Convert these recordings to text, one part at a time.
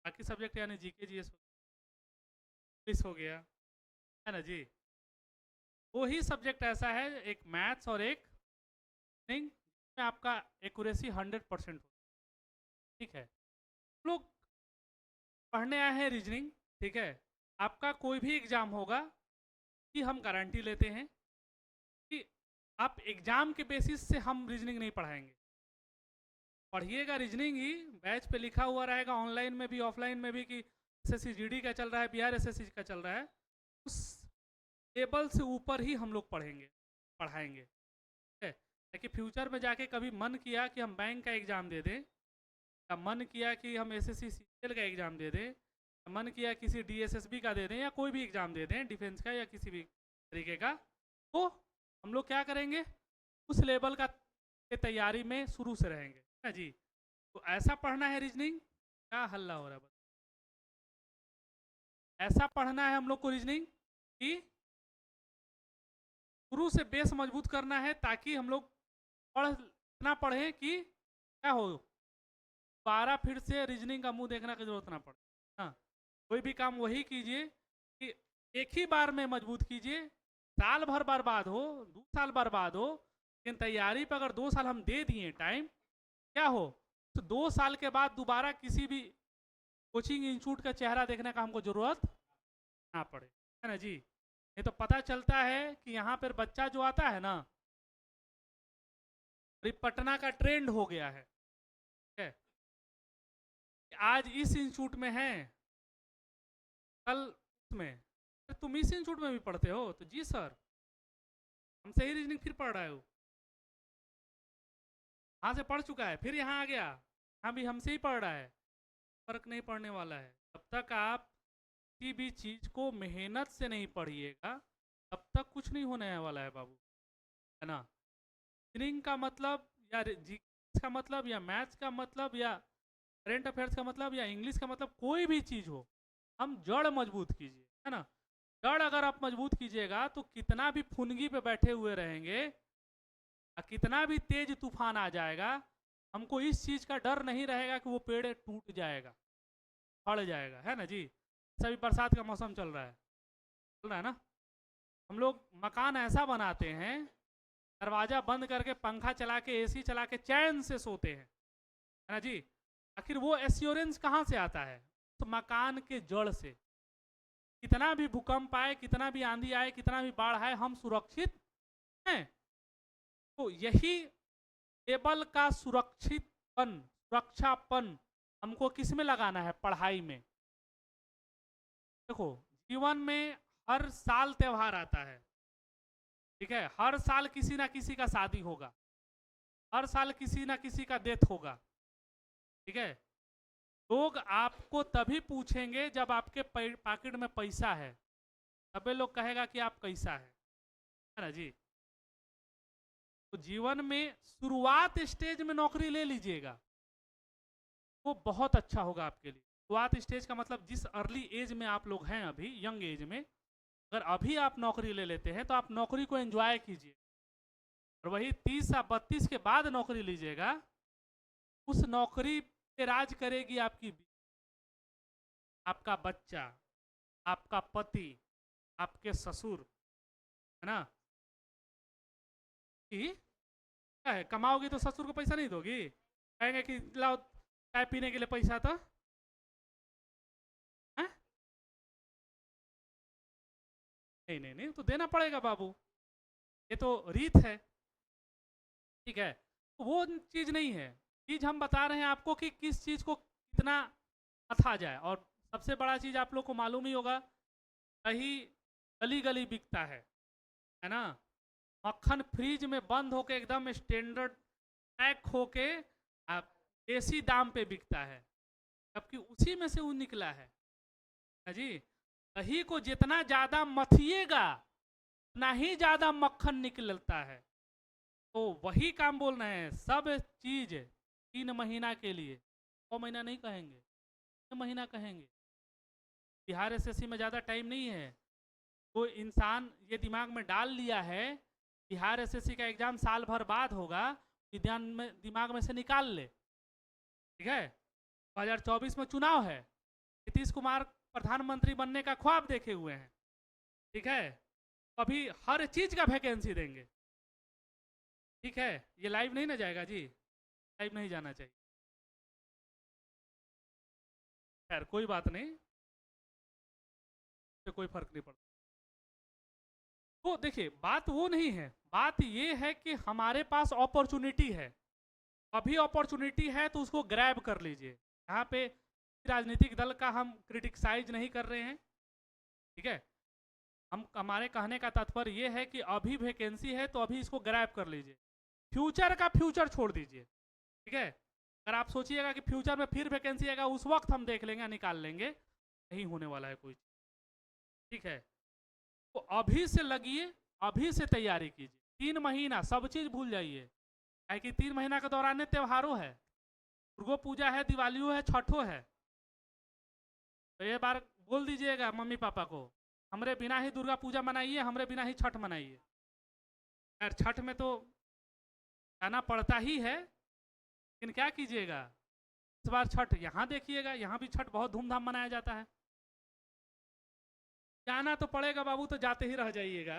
बाकी सब्जेक्ट यानी GK GS English हो गया, है ना जी। वो ही सब्जेक्ट ऐसा है, एक मैथ्स और एक रीजनिंग, में आपका एक्यूरेसी 100% हो। ठीक है, हम लोग पढ़ने आए हैं रीजनिंग। ठीक है, आपका कोई भी एग्जाम होगा कि हम गारंटी लेते हैं कि आप एग्जाम के बेसिस से हम रीजनिंग नहीं पढ़ाएंगे। पढ़िएगा रीजनिंग ही, बैच पे लिखा हुआ रहेगा, ऑनलाइन में भी ऑफलाइन में भी, कि एसएससी जीडी का चल रहा है, बिहार एसएससी का चल रहा है, उस टेबल से ऊपर ही हम लोग पढ़ाएंगे। ठीक है, ताकि फ्यूचर में जाके कभी मन किया कि हम बैंक का एग्ज़ाम दे दें, या मन किया कि हम एसएससी सीजीएल का एग्ज़ाम दे दें, मन किया किसी डीएसएसबी का दे दें, या कोई भी एग्ज़ाम दे दें डिफेंस का या किसी भी तरीके का, तो हम लोग क्या करेंगे, उस लेवल का के तैयारी में शुरू से रहेंगे, है ना जी। तो ऐसा पढ़ना है रीजनिंग, क्या हल्ला हो रहा है, ऐसा पढ़ना है हम लोग को रीजनिंग कि शुरू से बेस मजबूत करना है, ताकि हम लोग इतना पढ़ें कि क्या हो, 12 फिर से रीजनिंग का मुंह देखने की जरूरत ना पड़े। हाँ, कोई भी काम वही कीजिए कि एक ही बार में मजबूत कीजिए, साल भर बर्बाद हो, 2 साल बर्बाद हो, लेकिन तैयारी पर अगर 2 साल हम दे दिए टाइम, क्या हो, तो 2 साल के बाद दोबारा किसी भी कोचिंग इंस्टीट्यूट का चेहरा देखने का हमको जरूरत ना पड़े, है ना जी। नहीं तो पता चलता है कि यहाँ पर बच्चा जो आता है ना, पटना का ट्रेंड हो गया है, ठीक है, आज इस इंस्टीट्यूट में है, कल उसमें, तुम इस इंस्टीट्यूट में भी पढ़ते हो, तो जी सर, हमसे ही रीजनिंग फिर पढ़ रहे हो, वहाँ से पढ़ चुका है, फिर यहाँ आ गया, यहाँ भी हमसे ही पढ़ रहा है। फर्क नहीं पड़ने वाला है। तब तक आप किसी भी चीज़ को मेहनत से नहीं पढ़िएगा, तब तक कुछ नहीं होने वाला है बाबू, है ना। रीजनिंग का मतलब, या जी का मतलब, या मैथ्स का मतलब, या करेंट अफेयर्स का मतलब, या इंग्लिश का मतलब, कोई भी चीज़ हो, हम जड़ मजबूत कीजिए, है ना। जड़ अगर आप मजबूत कीजिएगा तो कितना भी फुनगी पे बैठे हुए रहेंगे, कितना भी तेज तूफान आ जाएगा, हमको इस चीज का डर नहीं रहेगा कि वो पेड़ टूट जाएगा, फड़ जाएगा, है ना जी। सभी बरसात का मौसम चल रहा है ना, हम लोग मकान ऐसा बनाते हैं, दरवाजा बंद करके पंखा चला के एसी चला के चैन से सोते हैं, है ना जी। आखिर वो एश्योरेंस कहाँ से आता है, तो मकान के जड़ से। कितना भी भूकंप आए, कितना भी आंधी आए, कितना भी बाढ़ आए, हम सुरक्षित हैं। तो यही टेबल का सुरक्षापन हमको किस में लगाना है, पढ़ाई में। देखो, जीवन में हर साल त्योहार आता है, ठीक है, हर साल किसी ना किसी का शादी होगा, हर साल किसी ना किसी का डेथ होगा, ठीक है। लोग आपको तभी पूछेंगे जब आपके पॉकेट में पैसा है, तबे लोग कहेगा कि आप कैसा है ना जी। तो जीवन में शुरुआत स्टेज में नौकरी ले लीजिएगा, वो बहुत अच्छा होगा आपके लिए। शुरुआत स्टेज का मतलब, जिस अर्ली एज में आप लोग हैं, अभी यंग एज में, अगर अभी आप नौकरी ले लेते हैं तो आप नौकरी को एंजॉय कीजिए, और वही 30 या 32 के बाद नौकरी लीजिएगा, उस नौकरी पे राज करेगी आपकी, आपका बच्चा, आपका पति, आपके ससुर, है ना। कि क्या है, कमाओगी तो ससुर को पैसा नहीं दोगी, कहेंगे कि लाओ चाय पीने के लिए पैसा, तो है? नहीं नहीं नहीं, तो देना पड़ेगा बाबू, ये तो रीत है, ठीक है। तो वो चीज नहीं है, चीज हम बता रहे हैं आपको कि किस चीज को कितना अथा जाए। और सबसे बड़ा चीज आप लोग को मालूम ही होगा, दही गली गली बिकता है ना। मक्खन फ्रीज में बंद होके एकदम स्टैंडर्ड पैक होके आप देसी दाम पे बिकता है, जबकि उसी में से वो निकला है ना जी। दही को जितना ज्यादा मथिएगा, उतना ही ज्यादा मक्खन निकलता है। तो वही काम बोल रहे हैं, सब चीज 3 महीना के लिए, 6 महीना नहीं कहेंगे, 6 महीना कहेंगे। बिहार एसएससी में ज़्यादा टाइम नहीं है। तो इंसान ये दिमाग में डाल लिया है, बिहार एसएससी का एग्जाम साल भर बाद होगा, दिमाग में से निकाल ले, ठीक है। 2024 में चुनाव है, नीतीश कुमार प्रधानमंत्री बनने का ख्वाब देखे हुए हैं, ठीक है, अभी हर चीज का वैकेंसी देंगे, ठीक है। ये लाइव नहीं ना जाएगा जी, लाइव नहीं जाना चाहिए, खैर कोई बात नहीं, तो कोई फर्क नहीं पड़ता। तो देखिए बात वो नहीं है, बात ये है कि हमारे पास अपॉर्चुनिटी है, अभी अपॉर्चुनिटी है तो उसको ग्रैब कर लीजिए। यहाँ पे राजनीतिक दल का हम क्रिटिसाइज नहीं कर रहे हैं, ठीक है, हम हमारे कहने का तात्पर्य ये है कि अभी वैकेंसी है तो अभी इसको ग्रैब कर लीजिए, फ्यूचर का फ्यूचर छोड़ दीजिए, ठीक है। अगर आप सोचिएगा कि फ्यूचर में फिर वैकेंसी आएगा उस वक्त हम देख लेंगे निकाल लेंगे, नहीं होने वाला है कोई, ठीक है। तो अभी से लगिए, अभी से तैयारी कीजिए, 3 महीना सब चीज भूल जाइए, क्या कि 3 महीना के दौरान त्योहारों है, दुर्गा पूजा है, दिवालियों है, छठो है, तो ये बार बोल दीजिएगा मम्मी पापा को, हमरे बिना ही दुर्गा पूजा मनाइए, हमरे बिना ही छठ मनाइए। यार छठ में तो जाना पड़ता ही है, लेकिन क्या कीजिएगा, इस बार छठ यहाँ देखिएगा, यहाँ भी छठ बहुत धूमधाम मनाया जाता है। जाना तो पड़ेगा बाबू, तो जाते ही रह जाइएगा,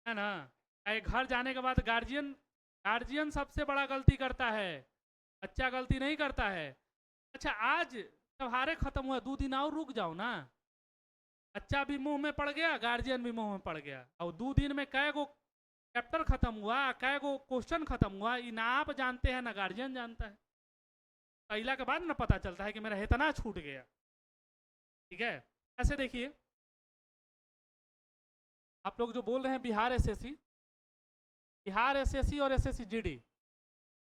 है ना। घर जाने के बाद गार्जियन गार्जियन सबसे बड़ा गलती करता है, बच्चा गलती नहीं करता है। अच्छा आज त्योहारे खत्म हुआ, 2 दिन और रुक जाओ ना, बच्चा भी मुंह में पड़ गया, गार्जियन भी मुंह में पड़ गया, और 2 दिन में कै गो चैप्टर खत्म हुआ, कै गो क्वेश्चन खत्म हुआ, ना आप जानते हैं ना गार्जियन जानता है, पहला के बाद ना पता चलता है कि मेरा इतना छूट गया, ठीक है। ऐसे देखिए आप लोग जो बोल रहे हैं बिहार एसएससी, बिहार एसएससी और एसएससी जीडी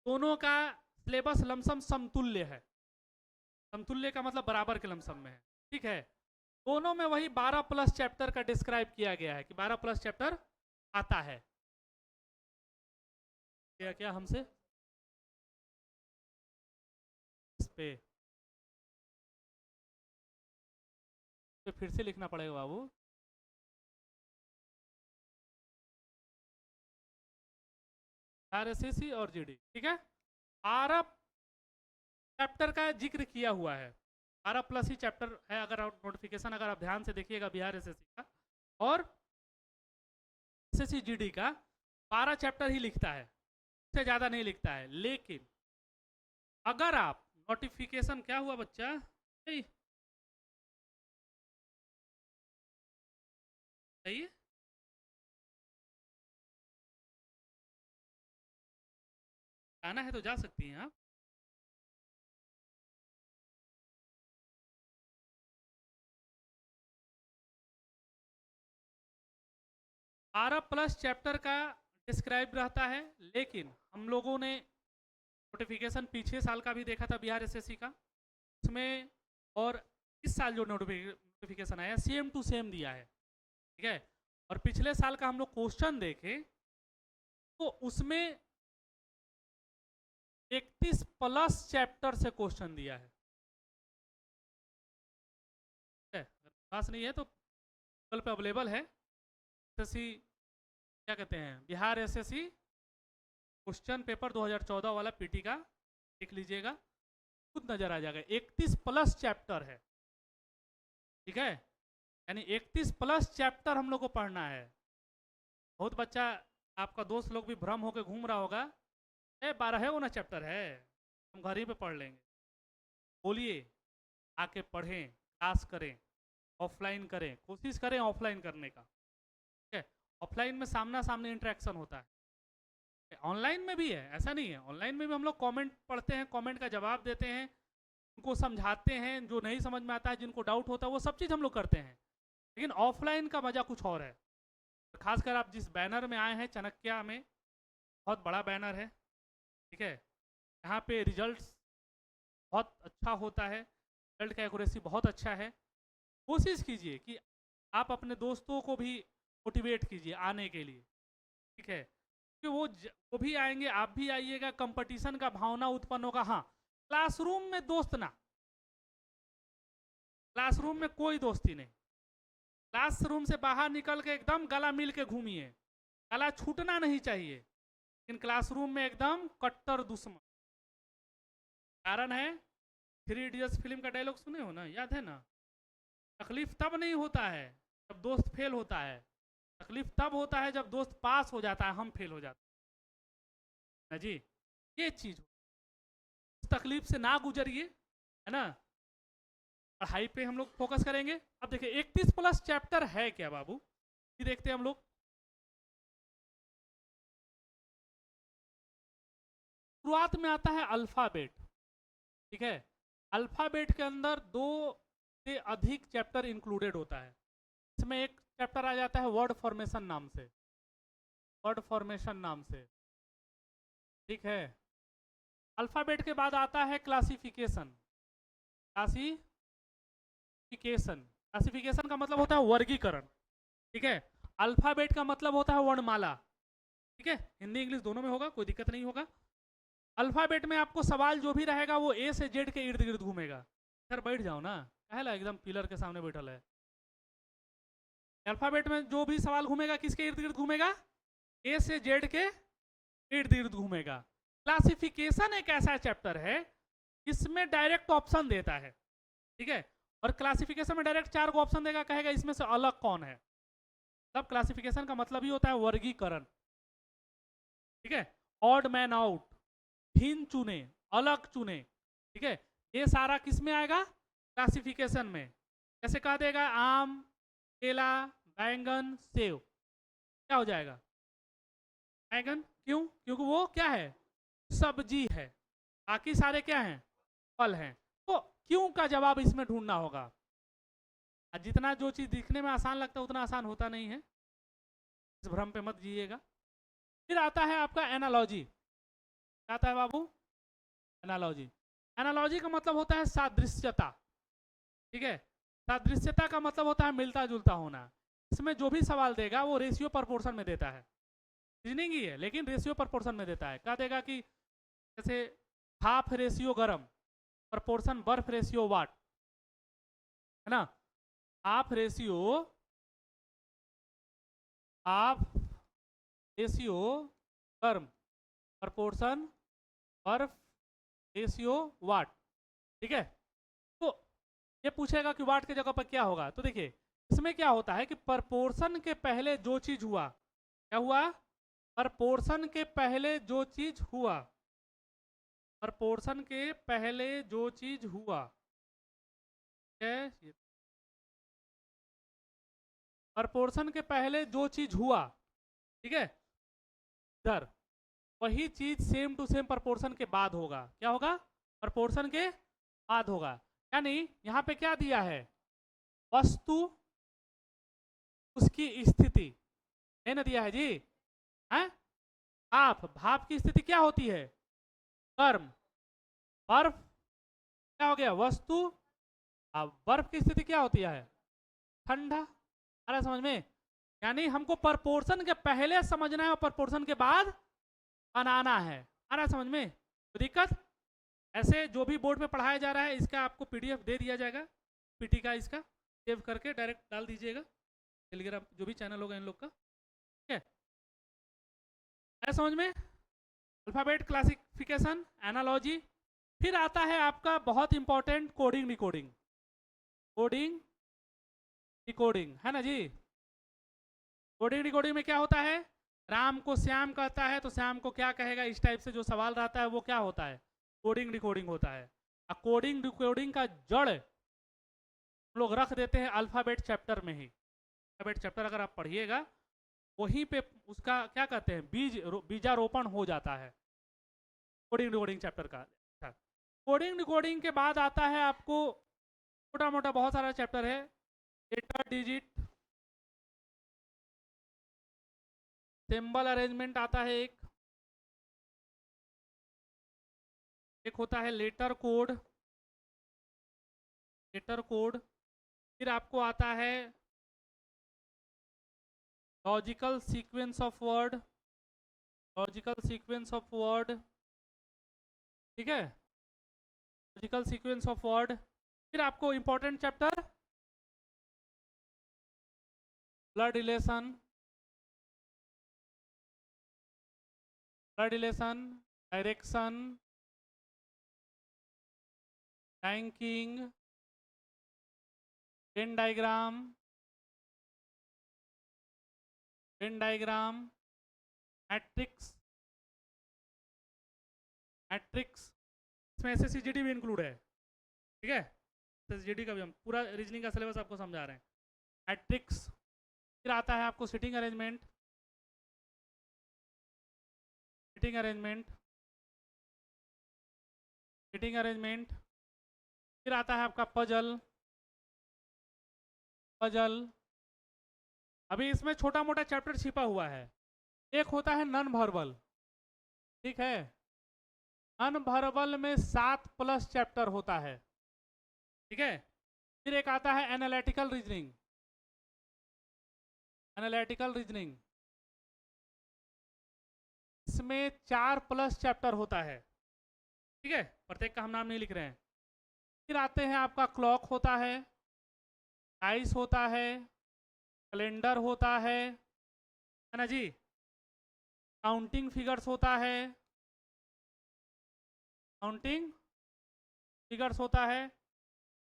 दोनों का सिलेबस लमसम समतुल्य है, समतुल्य का मतलब बराबर के लमसम में है, ठीक है। दोनों में वही 12+ चैप्टर का डिस्क्राइब किया गया है कि 12+ चैप्टर आता है। क्या क्या हमसे इस पे फिर से लिखना पड़ेगा बाबू, आरएसएसी और जीडी, ठीक है। 12 चैप्टर का जिक्र किया हुआ है, 12+ ही चैप्टर है, अगर आप नोटिफिकेशन अगर आप ध्यान से देखिएगा बिहार एसएससी का और एसएससी जीडी का 12 चैप्टर ही लिखता है, उससे ज़्यादा नहीं लिखता है। लेकिन अगर आप नोटिफिकेशन, क्या हुआ बच्चा, सही, आना है तो जा सकती हैं आप। बारह प्लस चैप्टर का डिस्क्राइब रहता है, लेकिन हम लोगों ने नोटिफिकेशन पिछले साल का भी देखा था बिहार एसएससी का, उसमें और इस साल जो नोटिफिकेशन आया सेम टू सेम दिया है, ठीक है। और पिछले साल का हम लोग क्वेश्चन देखें तो उसमें 31+ चैप्टर से क्वेश्चन दिया है, पास नहीं है तो गूगल पे अवेलेबल है, एसएससी क्या कहते हैं बिहार एसएससी क्वेश्चन पेपर 2014 वाला पीटी का देख लीजिएगा, खुद नजर आ जाएगा, 31+ चैप्टर है, ठीक है। यानी 31+ चैप्टर हम लोग को पढ़ना है। बहुत बच्चा आपका दोस्त लोग भी भ्रम होकर घूम रहा होगा, 12 होना चैप्टर है, हम घर ही पे पढ़ लेंगे। बोलिए, आके पढ़ें, क्लास करें, ऑफलाइन करें, कोशिश करें ऑफलाइन करने का, ठीक है। ऑफलाइन में सामना सामने इंटरेक्शन होता है, ऑनलाइन में भी है, ऐसा नहीं है, ऑनलाइन में भी हम लोग कमेंट पढ़ते हैं, कमेंट का जवाब देते हैं, उनको समझाते हैं, जो नहीं समझ में आता है, जिनको डाउट होता है, वो सब चीज़ हम लोग करते हैं। लेकिन ऑफलाइन का मज़ा कुछ और है। खासकर आप जिस बैनर में आए हैं चाणक्य में, बहुत बड़ा बैनर है, ठीक है। यहाँ पे रिजल्ट्स बहुत अच्छा होता है, रिजल्ट का एक्यूरेसी बहुत अच्छा है। कोशिश कीजिए कि आप अपने दोस्तों को भी मोटिवेट कीजिए आने के लिए, ठीक है, कि वो भी आएंगे, आप भी आइएगा, कंपटीशन का भावना उत्पन्न होगा। हाँ, क्लासरूम में दोस्त ना, क्लासरूम में कोई दोस्ती नहीं, क्लासरूम से बाहर निकल के एकदम गला मिल के घूमिए, गला छूटना नहीं चाहिए, लेकिन क्लासरूम में एकदम कट्टर दुश्मन। कारण है थ्री इडियट्स फिल्म का डायलॉग सुने हो ना, याद है ना? तकलीफ तब नहीं होता है जब दोस्त फेल होता है, तकलीफ तब होता है जब दोस्त पास हो जाता है, हम फेल हो जाते हैं ना जी। ये चीज इस तकलीफ से ना गुजरिए, है ना। पढ़ाई पे हम लोग फोकस करेंगे। अब देखिए 31 प्लस चैप्टर है क्या बाबू, ये देखते हैं हम लोग। शुरुआत में आता है अल्फाबेट, ठीक है। अल्फाबेट के अंदर 2 से अधिक चैप्टर इंक्लूडेड होता है। इसमें एक चैप्टर आ जाता है वर्ड फॉर्मेशन नाम से, वर्ड फॉर्मेशन नाम से, ठीक है। अल्फाबेट के बाद आता है क्लासिफिकेशन, क्लासिफिकेशन। क्लासिफिकेशन का मतलब होता है वर्गीकरण, ठीक है। अल्फाबेट का मतलब होता है वर्णमाला, ठीक है। हिंदी इंग्लिश दोनों में होगा, कोई दिक्कत नहीं होगा। अल्फाबेट में आपको सवाल जो भी रहेगा वो ए से जेड के इर्द गिर्द घूमेगा। सर बैठ जाओ ना, कहला एकदम पिलर के सामने बैठल है। अल्फाबेट में जो भी सवाल घूमेगा किसके इर्द गिर्द घूमेगा? ए से जेड के इर्द गिर्द घूमेगा। क्लासिफिकेशन एक ऐसा चैप्टर है इसमें डायरेक्ट ऑप्शन देता है, ठीक है। और क्लासिफिकेशन में डायरेक्ट 4 को ऑप्शन देगा, कहेगा इसमें से अलग कौन है। तब क्लासिफिकेशन का मतलब ही होता है वर्गीकरण, ठीक है। ऑड मैन आउट, भिन्न चुने, अलग चुने, ठीक है। ये सारा किस में आएगा? क्लासिफिकेशन में। कैसे कह देगा? आम, केला, बैंगन, सेव, क्या हो जाएगा? बैंगन। क्यों? क्योंकि वो क्या है? सब्जी है। बाकी सारे क्या हैं? फल हैं। तो क्यों का जवाब इसमें ढूंढना होगा। जितना जो चीज दिखने में आसान लगता है उतना आसान होता नहीं है, इस भ्रम पे मत जिएगा। फिर आता है आपका एनालॉजी। क्या आता है बाबू? एनालॉजी। एनालॉजी का मतलब होता है सादृश्यता, ठीक है। सादृश्यता का मतलब होता है मिलता जुलता होना। इसमें जो भी सवाल देगा वो रेशियो प्रपोर्शन में देता है, रीजनिंग ही है लेकिन रेशियो प्रपोर्शन में देता है। क्या देगा कि जैसे हाफ रेशियो गरम, प्रपोर्शन बर्फ रेशियो वाट, है ना। हाफ रेशियो, हाफ रेशियो गर्म, प्रपोर्शन बर्फ रेशियो वाट, ठीक है। तो ये पूछेगा कि वाट की जगह पर क्या होगा। तो देखिए इसमें क्या होता है कि प्रपोर्शन के पहले जो चीज हुआ, क्या हुआ? प्रपोर्शन के पहले जो चीज हुआ, प्रपोर्शन के पहले जो चीज हुआ है, प्रपोर्शन के पहले जो चीज हुआ, ठीक है, इधर वही चीज सेम टू सेम प्रपोर्शन के बाद होगा। क्या होगा? प्रपोर्शन के बाद होगा। यानी यहां पे क्या दिया है? वस्तु, उसकी स्थिति, है ना दिया है जी, है। भाप, भाप की स्थिति क्या होती है? गर्म। बर्फ क्या हो गया? वस्तु। अब बर्फ की स्थिति क्या होती है? ठंडा। आ रहा है समझ में? यानी हमको प्रपोर्शन के पहले समझना है और प्रपोर्शन के बाद बनाना है। आ रहा है समझ में? तो दिक्कत ऐसे जो भी बोर्ड में पढ़ाया जा रहा है इसका आपको पीडीएफ दे दिया जाएगा, पीटी का, इसका सेव करके डायरेक्ट डाल दीजिएगा टेलीग्राम जो भी चैनल होगा इन लोग का, ठीक है। है समझ में? Alphabet, classification, analogy. फिर आता है आपका बहुत important coding decoding. Coding decoding, है ना जी। कोडिंग डिकोडिंग में क्या होता है? राम को श्याम कहता है तो श्याम को क्या कहेगा, इस टाइप से जो सवाल रहता है वो क्या होता है? कोडिंग डिकोडिंग होता है। कोडिंग डिकोडिंग का जड़ लोग रख देते हैं अल्फाबेट चैप्टर में ही। अल्फाबेट चैप्टर अगर आप पढ़िएगा वहीं पे उसका क्या कहते हैं, बीजारोपण हो जाता है कोडिंग डिकोडिंग चैप्टर का। अच्छा, कोडिंग डिकोडिंग के बाद आता है आपको छोटा मोटा बहुत सारा चैप्टर है। लेटर डिजिट, सिंबल अरेंजमेंट आता है एक होता है लेटर कोड, लेटर कोड। फिर आपको आता है logical sequence of word, logical sequence of word, ठीक है, लॉजिकल सीक्वेंस ऑफ वर्ड। फिर आपको important chapter blood relation, blood relation, direction, ranking, Venn diagram, matrix, इसमें SSCGD भी इंक्लूड है, ठीक है। SSCGD का भी हम पूरा रीजनिंग का सिलेबस आपको समझा रहे हैं। मैट्रिक्स, फिर आता है आपको सिटिंग अरेंजमेंट, फिर आता है आपका पजल। अभी इसमें छोटा मोटा चैप्टर छिपा हुआ है। एक होता है नॉन वर्बल, ठीक है। नॉन वर्बल में 7+ चैप्टर होता है, ठीक है। फिर एक आता है एनालिटिकल रीजनिंग, इसमें 4+ चैप्टर होता है, ठीक है। प्रत्येक का हम नाम नहीं लिख रहे हैं। फिर आते हैं आपका क्लॉक होता है, डाइस होता है, कैलेंडर होता है ना जी, काउंटिंग फिगर्स होता है,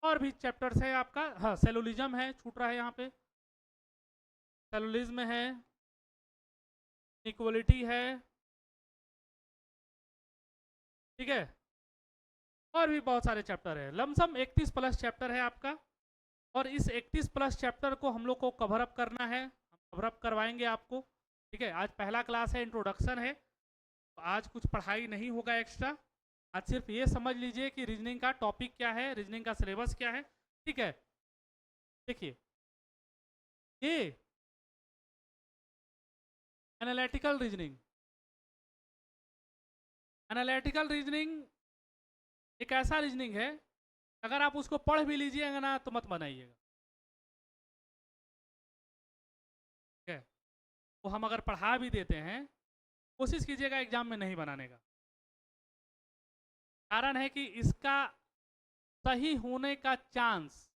और भी चैप्टर्स है आपका। हाँ, सेलुलिज्म है, छूट रहा है यहाँ पे, सेलुलिज्म है, इक्वलिटी है, ठीक है। और भी बहुत सारे चैप्टर है, लमसम 31+ चैप्टर है आपका। और इस 31+ चैप्टर को हम लोग को कवर अप करना है, हम कवर अप करवाएंगे आपको, ठीक है। आज पहला क्लास है, इंट्रोडक्शन है, तो आज कुछ पढ़ाई नहीं होगा एक्स्ट्रा। आज सिर्फ ये समझ लीजिए कि रीजनिंग का टॉपिक क्या है, रीजनिंग का सिलेबस क्या है, ठीक है। देखिए, ये एनालिटिकल रीजनिंग एक ऐसा रीजनिंग है, अगर आप उसको पढ़ भी लीजिएगा ना तो मत बनाइएगा, ठीक है। वो हम अगर पढ़ा भी देते हैं, कोशिश कीजिएगा एग्जाम में नहीं बनाने का। कारण है कि इसका सही होने का चांस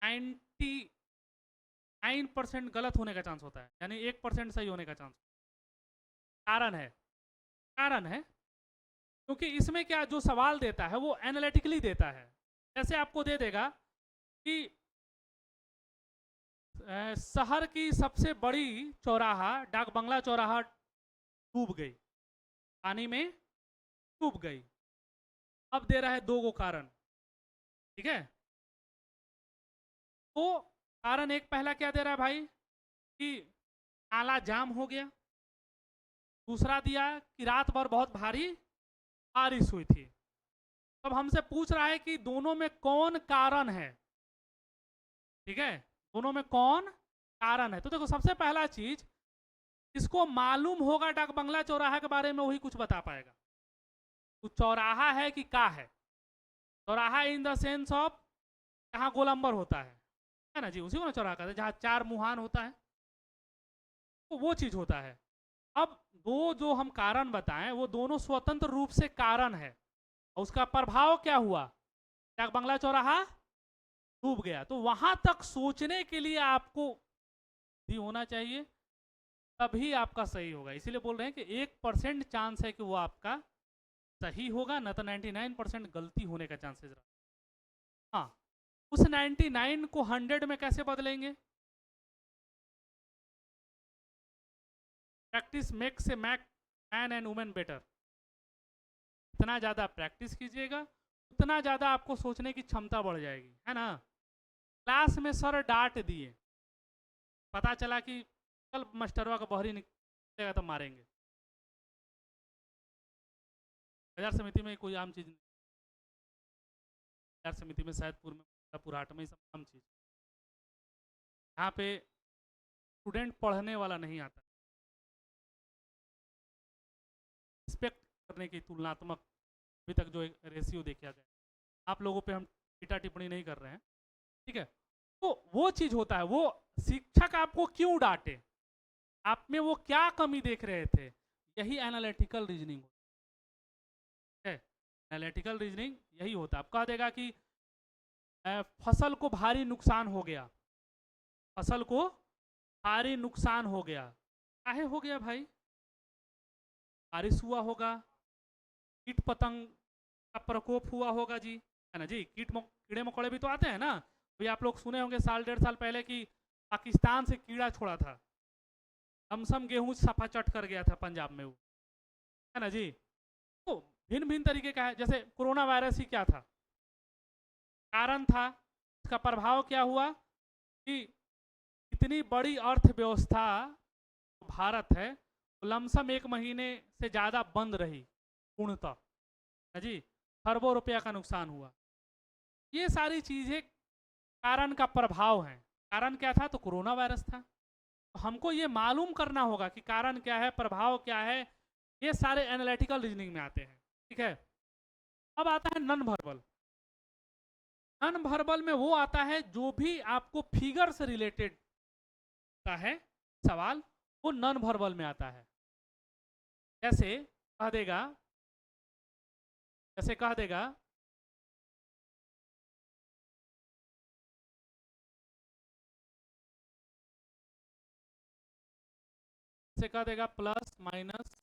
99% गलत होने का चांस होता है, यानी 1% सही होने का चांस। कारण है क्योंकि इसमें क्या जो सवाल देता है वो एनालिटिकली देता है। जैसे आपको दे देगा कि शहर की सबसे बड़ी चौराहा, डाक बंगला चौराहा डूब गई, पानी में डूब गई। अब दे रहा है 2 कारण, ठीक है। तो कारण एक पहला क्या दे रहा है भाई कि नाला जाम हो गया। दूसरा दिया कि रात भर बहुत भारी बारिश हुई थी। तब हमसे पूछ रहा है कि दोनों में कौन कारण है, ठीक है। दोनों में कौन कारण है। तो देखो, सबसे पहला चीज, इसको मालूम होगा डाक बंगला चौराहा के बारे में, वही कुछ बता पाएगा। तो चौराहा है कि का है, चौराहा इन द सेंस ऑफ जहां गोलंबर होता है ना जी, उसी को ना चौराहा कहते हैं, जहां 4 मुहान होता है, तो वो चीज होता है। अब दो जो हम कारण बताएं, वो दोनों स्वतंत्र रूप से कारण है, और उसका प्रभाव क्या हुआ, डाक बंगला चौराहा डूब गया। तो वहां तक सोचने के लिए आपको भी होना चाहिए, तभी आपका सही होगा। इसीलिए बोल रहे हैं कि 1% चांस है कि वो आपका सही होगा, न तो 99% गलती होने का चांसेस रहा। हाँ, उस 99 को 100 में कैसे बदलेंगे। Practice makes a man and women better. इतना ज़्यादा प्रैक्टिस कीजिएगा, उतना ज़्यादा आपको सोचने की क्षमता बढ़ जाएगी, है ना। क्लास में सर डांट दिए, पता चला कि कल मास्टरवा का बहरी निकलेगा तो मारेंगे। बाजार समिति में कोई आम चीज़ नहीं, बाजार समिति में शायदपुर में पुराट में सब आम चीज़। यहाँ पे स्टूडेंट पढ़ने वाला नहीं आता, रिस्पेक्ट करने की तुलनात्मक अभी तक जो एक रेशियो देखा गया, आप लोगों पे हम टीटा टिप्पणी नहीं कर रहे हैं, ठीक है। तो वो चीज होता है, वो शिक्षक आपको क्यों डांटे, आप में वो क्या कमी देख रहे थे, यही एनालिटिकल रीजनिंग है। एनालिटिकल रीजनिंग यही होता है। आप कह देगा कि फसल को भारी नुकसान हो गया, फसल को भारी नुकसान हो गया, काहे हो गया भाई, बारिश हुआ होगा, कीट पतंग का प्रकोप हुआ होगा जी, है ना जी। कीड़े मकोड़े भी तो आते हैं ना। अभी आप लोग सुने होंगे साल 1.5 साल पहले कि पाकिस्तान से कीड़ा छोड़ा था, लमसम गेहूं सफा चट कर गया था पंजाब में वो, है ना जी। तो भिन्न भिन्न तरीके का है। जैसे कोरोना वायरस ही क्या था, कारण था, इसका प्रभाव क्या हुआ कि इतनी बड़ी अर्थव्यवस्था भारत है, लमसम 1 महीने से ज़्यादा बंद रही पूर्णतः, है जी। खरबों रुपया का नुकसान हुआ। ये सारी चीज़ें कारण का प्रभाव है। कारण क्या था, तो कोरोना वायरस था। तो हमको ये मालूम करना होगा कि कारण क्या है, प्रभाव क्या है। ये सारे एनालिटिकल रीजनिंग में आते हैं, ठीक है। अब आता है नॉन वर्बल। नॉन वर्बल में वो आता है जो भी आपको फिगर से रिलेटेड होता है सवाल, वो नॉन वर्बल में आता है। जैसे कह देगा, जैसे कह देगा जैसे कह देगा प्लस माइनस,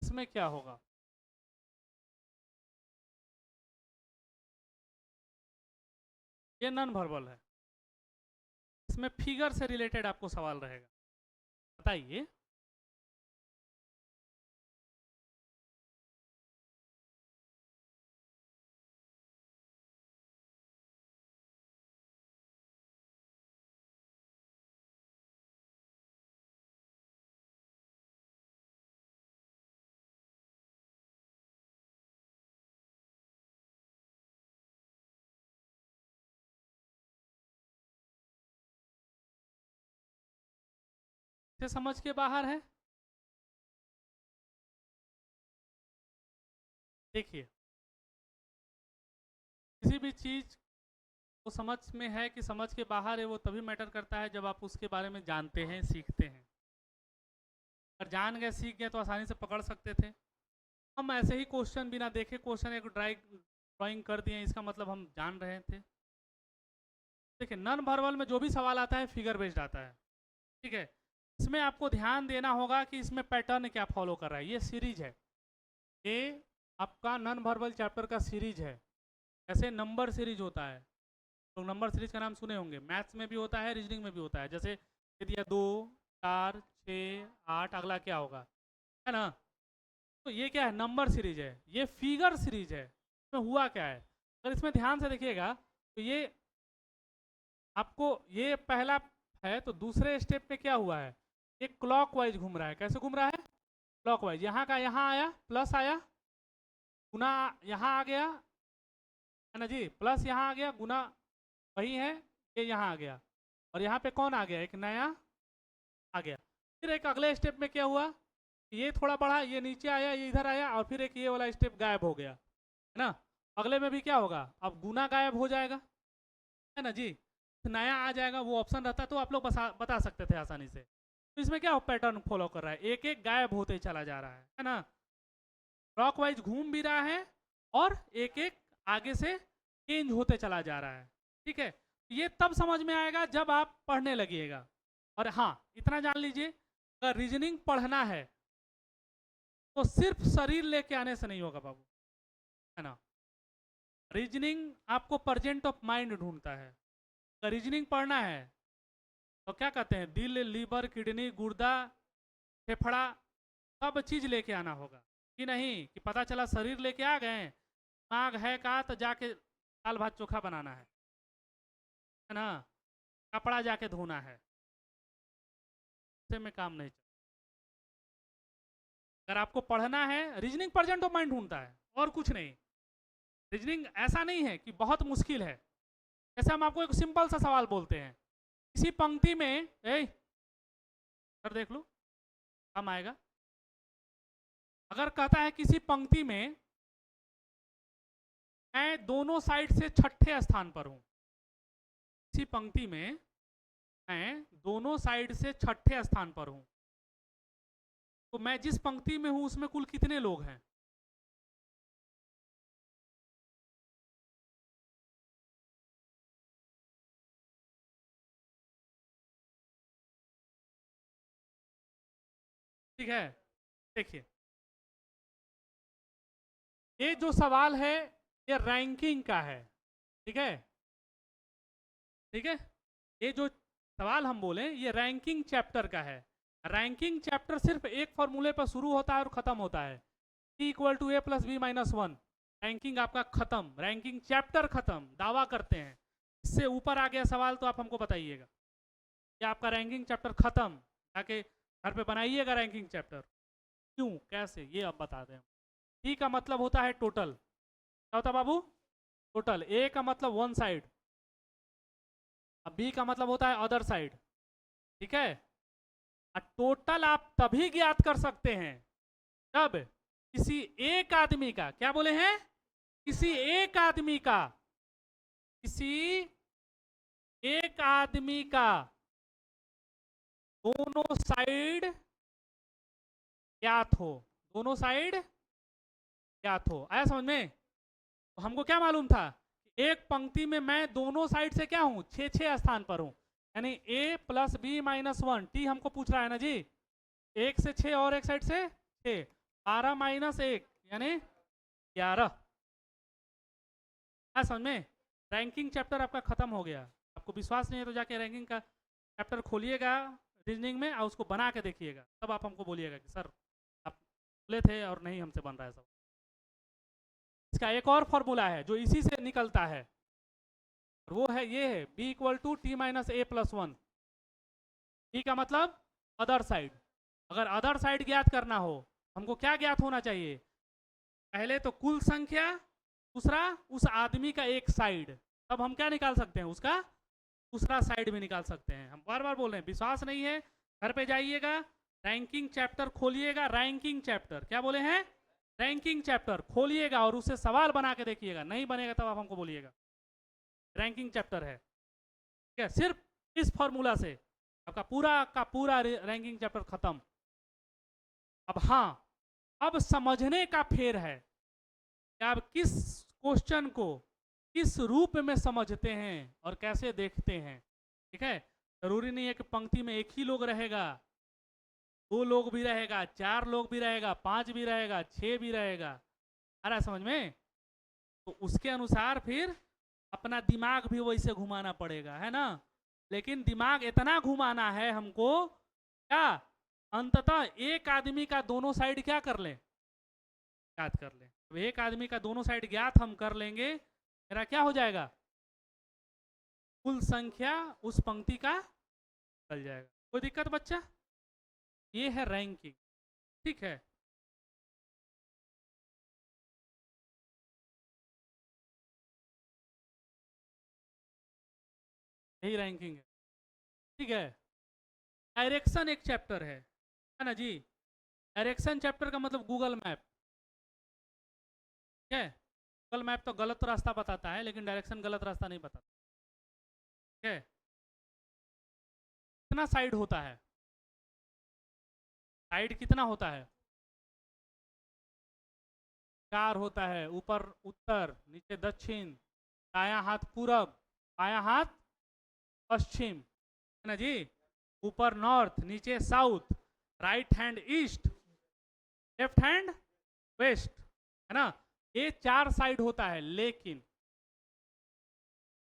इसमें क्या होगा, ये नॉन वर्बल है। इसमें फिगर से रिलेटेड आपको सवाल रहेगा, बताइए। इसे समझ के बाहर है। देखिए, किसी भी चीज वो समझ में है कि समझ के बाहर है, वो तभी मैटर करता है जब आप उसके बारे में जानते हैं, सीखते हैं। अगर जान गए, सीख गए, तो आसानी से पकड़ सकते थे। हम ऐसे ही क्वेश्चन बिना देखे क्वेश्चन एक ड्राइंग कर दिए, इसका मतलब हम जान रहे थे। देखिए, नॉन वर्बल में जो भी सवाल आता है फिगर बेस्ड आता है, ठीक है। इसमें आपको ध्यान देना होगा कि इसमें पैटर्न क्या फॉलो कर रहा है। ये सीरीज है, ये आपका नॉन वर्बल चैप्टर का सीरीज है। ऐसे नंबर सीरीज होता है, तो नंबर सीरीज का नाम सुने होंगे, मैथ्स में भी होता है, रीजनिंग में भी होता है। जैसे ये दिया 2, 4, 6, 8, अगला क्या होगा, है ना। तो ये क्या है, नंबर सीरीज है। ये फिगर सीरीज है। इसमें हुआ क्या है, अगर इसमें ध्यान से देखिएगा तो ये आपको, ये पहला है, तो दूसरे स्टेप पे क्या हुआ है, ये क्लॉकवाइज घूम रहा है। कैसे घूम रहा है, क्लॉकवाइज। यहाँ का यहाँ आया, प्लस आया, गुना यहाँ आ गया, है ना जी। प्लस यहाँ आ गया, गुना वही है, ये यहाँ आ गया, और यहाँ पे कौन आ गया, एक नया आ गया। फिर एक अगले स्टेप में क्या हुआ, ये थोड़ा बढ़ा, ये नीचे आया, ये इधर आया, और फिर एक ये वाला स्टेप गायब हो गया, है ना। अगले में भी क्या होगा, अब गुना गायब हो जाएगा, है ना जी। नया आ जाएगा, वो ऑप्शन रहता तो आप लोग बता सकते थे आसानी से। तो इसमें क्या पैटर्न फॉलो कर रहा है, एक एक गायब होते चला जा रहा है ना। क्लॉकवाइज घूम भी रहा है और एक एक आगे से चेंज होते चला जा रहा है, ठीक है। ये तब समझ में आएगा जब आप पढ़ने लगिएगा। और हाँ, इतना जान लीजिए, अगर रीजनिंग पढ़ना है तो सिर्फ शरीर लेके आने से नहीं होगा बाबू, है ना। रीजनिंग आपको प्रेजेंट ऑफ माइंड ढूंढता है। अगर रीजनिंग पढ़ना है तो क्या कहते हैं, दिल, लीवर, किडनी, गुर्दा, फेफड़ा, सब चीज लेके आना होगा, कि नहीं कि पता चला शरीर लेके आ गए, दिमाग है का, तो जाके दाल भात चोखा बनाना है ना, कपड़ा जाके धोना है, इससे में काम नहीं चलता। अगर आपको पढ़ना है, रीजनिंग प्रेजेंट ऑफ माइंड ढूंढता है और कुछ नहीं। रीजनिंग ऐसा नहीं है कि बहुत मुश्किल है। जैसे हम आपको एक सिंपल सा सवाल बोलते हैं, इसी पंक्ति में, सर देख लो हम आएगा। अगर कहता है किसी पंक्ति में मैं दोनों साइड से छठे स्थान पर हूं। इसी पंक्ति में मैं दोनों साइड से छठे स्थान पर हूं, तो मैं जिस पंक्ति में हूं उसमें कुल कितने लोग हैं? ठीक है, देखिए ये जो सवाल है ये रैंकिंग का है। ठीक है, ठीक है, ये जो सवाल हम बोले ये रैंकिंग चैप्टर का है। रैंकिंग चैप्टर सिर्फ एक फॉर्मूले पर शुरू होता है और खत्म होता है, T equal to A+B-1। Ranking आपका खत्म, रैंकिंग चैप्टर खत्म, दावा करते हैं। इससे ऊपर आ गया सवाल तो आप हमको बताइएगा। ये आपका रैंकिंग चैप्टर खत्म, जाके घर पे बनाइएगा रैंकिंग चैप्टर। क्यों, कैसे, ये अब बता दें। T का मतलब होता है टोटल, क्या होता है बाबू? टोटल। A का मतलब वन साइड, अब B का मतलब होता है अदर साइड। ठीक है, टोटल आप तभी ज्ञात कर सकते हैं जब किसी एक आदमी का, क्या बोले हैं, किसी एक आदमी का, किसी एक आदमी का दोनों साइड ज्ञात हो, दोनों साइड ज्ञात हो। आया समझ में? तो हमको क्या मालूम था, एक पंक्ति में मैं दोनों साइड से क्या हूं, 6 स्थान पर हूं, यानी A+B-1। T हमको पूछ रहा है ना जी, 1 से 6 और एक साइड से 6, 12-1 यानी 11। समझ में? रैंकिंग चैप्टर आपका खत्म हो गया। आपको विश्वास नहीं है तो जाके रैंकिंग का चैप्टर खोलिएगा रीजनिंग में और उसको बना के देखिएगा, तब आप हमको बोलिएगा कि सर आप बोले थे और नहीं हमसे बन रहा है सब। इसका एक और फॉर्मूला है जो इसी से निकलता है, और वो है ये है B equal to T-A+1। B का मतलब अदर साइड। अगर अदर साइड ज्ञात करना हो, हमको क्या ज्ञात होना चाहिए? पहले तो कुल संख्या, दूसरा उस आदमी का एक साइड, तब हम क्या निकाल सकते हैं, उसका दूसरा साइड भी निकाल सकते हैं। हम बार बार बोल रहे हैं, विश्वास नहीं है घर पे जाइएगा, रैंकिंग चैप्टर खोलिएगा, रैंकिंग चैप्टर, क्या बोले हैं, रैंकिंग चैप्टर खोलिएगा और उससे सवाल बना के देखिएगा। नहीं बनेगा तब आप हमको बोलिएगा। रैंकिंग चैप्टर है, ठीक है, सिर्फ इस फॉर्मूला से आपका पूरा का पूरा रैंकिंग चैप्टर खत्म। अब हाँ, अब समझने का फेर है कि आप किस क्वेश्चन को किस रूप में समझते हैं और कैसे देखते हैं। ठीक है, जरूरी नहीं है कि पंक्ति में एक ही लोग रहेगा, 2 लोग भी रहेगा, 4 लोग भी रहेगा, 5 भी रहेगा, 6 भी रहेगा। आ रहा है समझ में? तो उसके अनुसार फिर अपना दिमाग भी वैसे घुमाना पड़ेगा, है ना। लेकिन दिमाग इतना घुमाना है हमको, क्या अंततः एक आदमी का दोनों साइड क्या कर लें, ज्ञात कर लें। तो एक आदमी का दोनों साइड ज्ञात हम कर लेंगे, मेरा क्या हो जाएगा, कुल संख्या उस पंक्ति का चल जाएगा। कोई दिक्कत बच्चा? ये है रैंकिंग। ठीक है, यही रैंकिंग है। ठीक है, डायरेक्शन एक चैप्टर है ना जी। डायरेक्शन चैप्टर का मतलब गूगल मैप। ठीक है, गूगल मैप तो गलत रास्ता बताता है, लेकिन डायरेक्शन गलत रास्ता नहीं बताता। ठीक है, कितना साइड होता है, साइड कितना होता है, 4 होता है। ऊपर उत्तर, नीचे दक्षिण, दायां हाथ पूरब, बायां हाथ पश्चिम, है ना जी। ऊपर नॉर्थ, नीचे south, right hand east, left hand west, है ना। ये 4 साइड होता है, लेकिन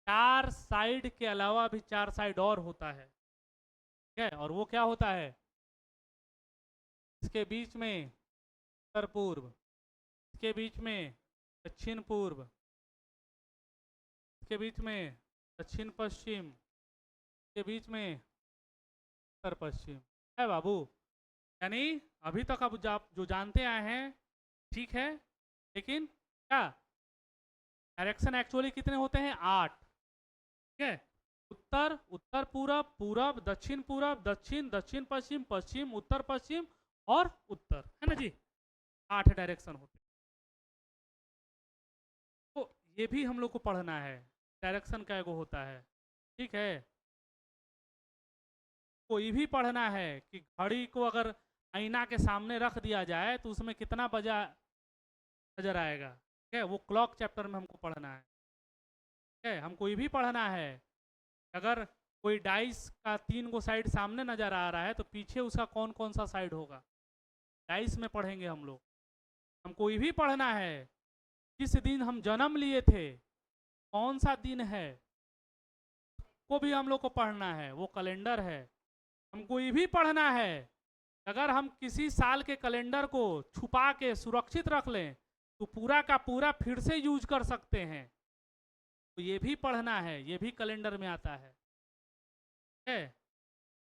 4 साइड के अलावा भी 4 साइड और होता है। ठीक है, और वो क्या होता है, इसके बीच में उत्तर पूर्व, इसके बीच में दक्षिण पूर्व, इसके बीच में दक्षिण पश्चिम, इसके बीच में उत्तर पश्चिम, है बाबू। यानी अभी तक आप जो जानते आए हैं ठीक है, लेकिन क्या डायरेक्शन एक्चुअली कितने होते हैं, 8। ठीक है, उत्तर, उत्तर पूरब, पूरब, दक्षिण पूरब, दक्षिण, दक्षिण पश्चिम, पश्चिम, उत्तर पश्चिम और उत्तर, है ना जी। 8 डायरेक्शन होते हैं। तो ये भी हम लोग को पढ़ना है। डायरेक्शन का एगो होता है, ठीक है। कोई भी पढ़ना है कि घड़ी को अगर आईना के सामने रख दिया जाए तो उसमें कितना बजा नजर आएगा, ठीक है। वो क्लॉक चैप्टर में हमको पढ़ना है, ठीक है। हमको ये भी पढ़ना है, अगर कोई डाइस का 3 गो साइड सामने नजर आ रहा है तो पीछे उसका कौन कौन सा साइड होगा, डाइस में पढ़ेंगे हम लोग। हमको ये भी पढ़ना है किस दिन हम जन्म लिए थे, कौन सा दिन है, को भी हम लोग को पढ़ना है, वो कैलेंडर है। हमको ये भी पढ़ना है अगर हम किसी साल के कैलेंडर को छुपा के सुरक्षित रख लें तो पूरा का पूरा फिर से यूज कर सकते हैं, तो ये भी पढ़ना है, ये भी कैलेंडर में आता है।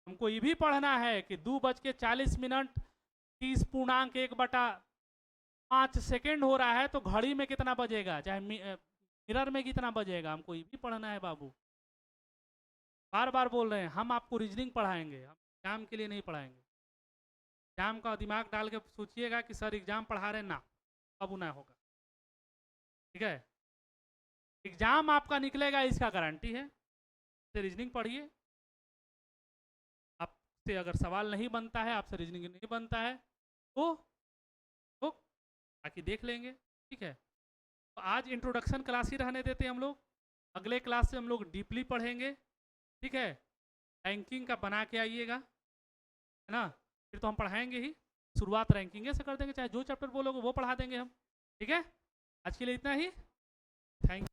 हमको ये भी पढ़ना है कि 2:40 30 पूर्णांक 1/5 सेकेंड हो रहा है तो घड़ी में कितना बजेगा, चाहे मिरर में कितना बजेगा, हमको ये भी पढ़ना है बाबू। बार बार बोल रहे हैं, हम आपको रीजनिंग पढ़ाएंगे, हम एग्जाम के लिए नहीं पढ़ाएंगे। एग्जाम का दिमाग डाल के सोचिएगा कि सर एग्जाम पढ़ा रहे ना, अब ना होगा, ठीक है। एग्जाम आपका निकलेगा इसका गारंटी है। तो रीजनिंग पढ़िए, आपसे अगर सवाल नहीं बनता है, आपसे रीजनिंग नहीं बनता है तो बाकी देख लेंगे, ठीक है। तो आज इंट्रोडक्शन क्लास ही रहने देते हैं हम लोग, अगले क्लास से हम लोग डीपली पढ़ेंगे, ठीक है। रैंकिंग का बना के आइएगा, है ना, फिर तो हम पढ़ाएंगे ही। शुरुआत रैंकिंग से कर देंगे, चाहे जो चैप्टर बोलोगे वो पढ़ा देंगे हम, ठीक है। आज के लिए इतना ही, थैंक